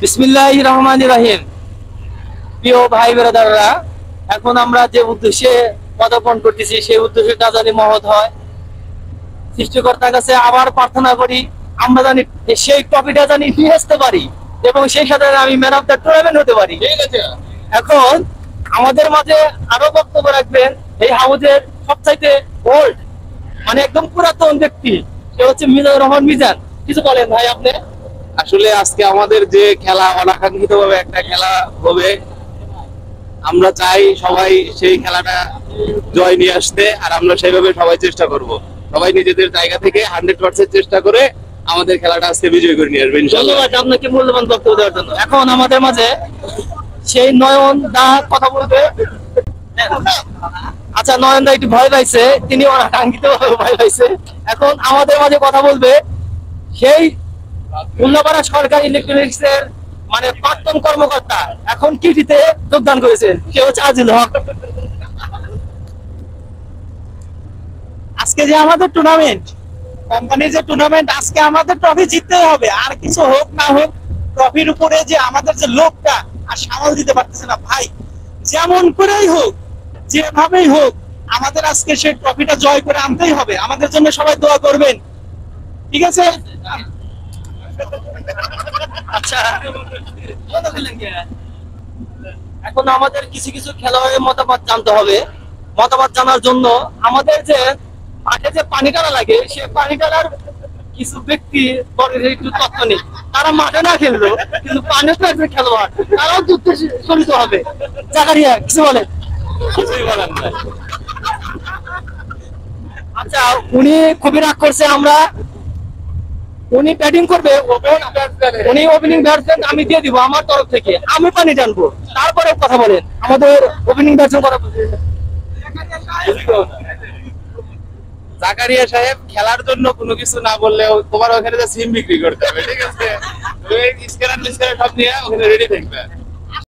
বিসমিল্লাহির রহমানির রহিম। প্রিয় ভাই ব্রাদাররা, এখন আমরা যে উদ্দেশ্যে পদার্পণ করতেছি সেই উদ্দেশ্যটা জানি মহৎ হয়। সৃষ্টিকর্তার কাছে আবার প্রার্থনা করি আমরা জানি সেই ট্রফিটা জানি নিয়ে আসতে পারি এবং সেই সাথে আমি ম্যান অফ দ্য টুর্নামেন্ট হতে পারি। এখন আমাদের মাঝে আরো বক্তব্য রাখবেন এই হাউজের সবচাইতে ওল্ড, মানে একদম পুরাতন ব্যক্তি, সে হচ্ছে মিজানুর রহমান মিজান। কিছু বলেন ভাই আপনি। আসলে আজকে আমাদের যে খেলা, অনাকাঙ্ক্ষিত ভাবে একটা খেলা হবে, আমরা চাই সবাই সেই খেলাটা জয় নিয়ে আসতে, আর আমরা সেইভাবে সবাই চেষ্টা করব। সবাই নিজেদের জায়গা থেকে 100% চেষ্টা করে আমাদের খেলাটা আজকে বিজয় করে নিয়ে আসবে ইনশাআল্লাহ। ধন্যবাদ আপনাকে মূল্যবান বক্তব্য দেওয়ার জন্য। এখন আমাদের মাঝে সেই নয়ন দা কথা বলবে। আচ্ছা, নয়ন দা একটু ভয় পাইছে, তিনি অনাকাঙ্ক্ষিত ভয় পাইছে। এখন আমাদের মাঝে কথা বলবে সেই উল্লাপাড়া সরকারি ইলেকট্রনিক্স এর মানে প্রাক্তন কর্মকর্তা, এখন কিটিতে যোগদান করেছেন, সে হচ্ছে আজিল হক। আজকে যে আমাদের টুর্নামেন্ট, কোম্পানির যে টুর্নামেন্ট, আজকে আমাদের ট্রফি জিততে হবে। আর কিছু হোক না হোক, ট্রফির উপরে যে আমাদের যে লোকটা আর সামাল দিতে পারতেছে না ভাই, যেমন করেই হোক, যেভাবেই হোক, আমাদের আজকে সেই ট্রফিটা জয় করে আনতেই হবে। আমাদের জন্য সবাই দোয়া করবেন, ঠিক আছে? আচ্ছা, এখন আমাদের কিছু কিছু খেলোয়াড়ের মতামত জানতে হবে। মতামত জানার জন্য আমাদের যে মাঠে যে পানি টানা লাগে, সে পানি টানার কিছু ব্যক্তি একটু তথ্য নেই। তারা মাঠে না খেললো কিন্তু পানিতে একজন খেলোয়াড়, তারাও যুদ্ধে শরিক হবে। জাকারিয়া কিছু বলেন। কিছুই বলার নাই। আচ্ছা, উনি খুবই রাগ করছে। উনি ব্যাটিং করবে, উনি ওপেনিং ব্যাটসম্যান আমি দিয়ে দিব আমার তরফ থেকে, আমি পানি টানবো। তারপরে কথা বলেন আমাদের ওপেনিং ব্যাটসম্যান করা। জাকারিয়া সাহেব, খেলার জন্য কোনো কিছু না বললেও তোমার ওখানে সিম বিক্রি করতে হবে, ঠিক আছে? তুমি স্ক্যানার সব নিয়ে ওখানে রেডি থাকবে।